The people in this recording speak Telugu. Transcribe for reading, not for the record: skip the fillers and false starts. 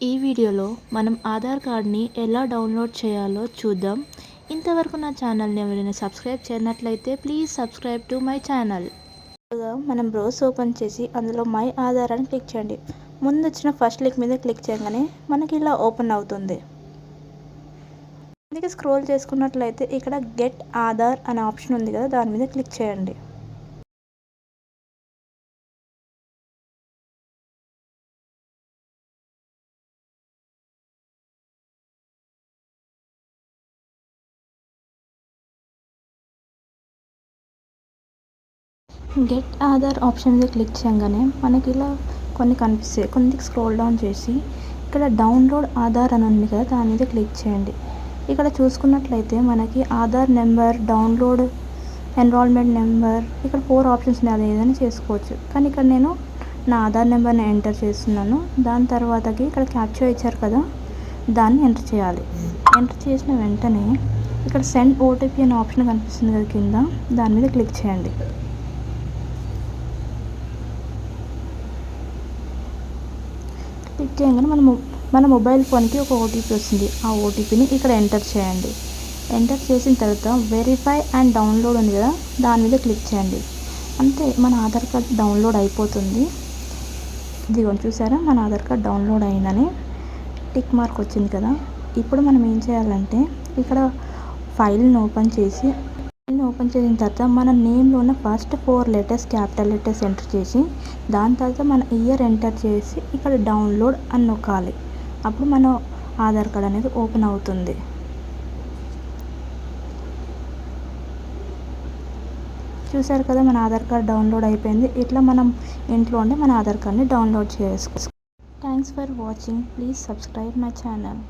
ఈ వీడియోలో మనం ఆధార్ కార్డ్ని ఎలా డౌన్లోడ్ చేయాలో చూద్దాం. ఇంతవరకు నా ఛానల్ని ఎవరైనా సబ్స్క్రైబ్ చేయనట్లయితే please subscribe to my channel. మనం బ్రౌజ్ ఓపెన్ చేసి అందులో మై ఆధార్ అని క్లిక్ చేయండి. ముందు వచ్చిన ఫస్ట్ లింక్ మీద క్లిక్ చేయగానే మనకి ఇలా ఓపెన్ అవుతుంది. అందుకే స్క్రోల్ చేసుకున్నట్లయితే ఇక్కడ గెట్ ఆధార్ అనే ఆప్షన్ ఉంది కదా, దాని మీద క్లిక్ చేయండి. గెట్ ఆధార్ ఆప్షన్ మీద క్లిక్ చేయగానే మనకి ఇలా కొన్ని కనిపిస్తాయి. కొన్ని స్క్రోల్ డౌన్ చేసి ఇక్కడ డౌన్లోడ్ ఆధార్ అని ఉంది కదా, దాని మీద క్లిక్ చేయండి. ఇక్కడ చూసుకున్నట్లయితే మనకి Aadhaar number, download enrollment number, ఇక్కడ 4 ఆప్షన్స్ ఉన్నాయి. అది ఏదైనా చేసుకోవచ్చు. కానీ ఇక్కడ నేను నా ఆధార్ నెంబర్ని ఎంటర్ చేస్తున్నాను. దాని తర్వాతకి ఇక్కడ క్యాప్చర్ ఇచ్చారు కదా, దాన్ని ఎంటర్ చేయాలి. ఎంటర్ చేసిన వెంటనే ఇక్కడ సెండ్ ఓటీపీ అనే ఆప్షన్ కనిపిస్తుంది కదా కింద, దాని మీద క్లిక్ చేయండి. క్లిక్ చేయగానే మన మొబైల్ ఫోన్కి ఒక ఓటీపీ వస్తుంది. ఆ ఓటీపీని ఇక్కడ ఎంటర్ చేయండి. ఎంటర్ చేసిన తర్వాత వెరిఫై అండ్ డౌన్లోడ్ ఉంది కదా, దాని మీద క్లిక్ చేయండి. అంతే, మన ఆధార్ కార్డ్ డౌన్లోడ్ అయిపోతుంది. ఇదిగోండి, చూసారా మన ఆధార్ కార్డ్ డౌన్లోడ్ అయిందని టిక్ మార్క్ వచ్చింది కదా. ఇప్పుడు మనం ఏం చేయాలంటే ఇక్కడ ఫైల్ని ఓపెన్ చేసిన తర్వాత మన నేమ్లో ఉన్న first 4 letters capital letters enter చేసి దాని తర్వాత మన ఇయర్ ఎంటర్ చేసి ఇక్కడ డౌన్లోడ్ అని నొక్కాలి. అప్పుడు మన ఆధార్ కార్డ్ అనేది ఓపెన్ అవుతుంది. చూసారు కదా, మన ఆధార్ కార్డ్ డౌన్లోడ్ అయిపోయింది. ఇట్లా మనం ఇంట్లో ఉండి మన ఆధార్ కార్డ్ని డౌన్లోడ్ చేసుకోవచ్చు. Thanks for watching. Please subscribe my channel.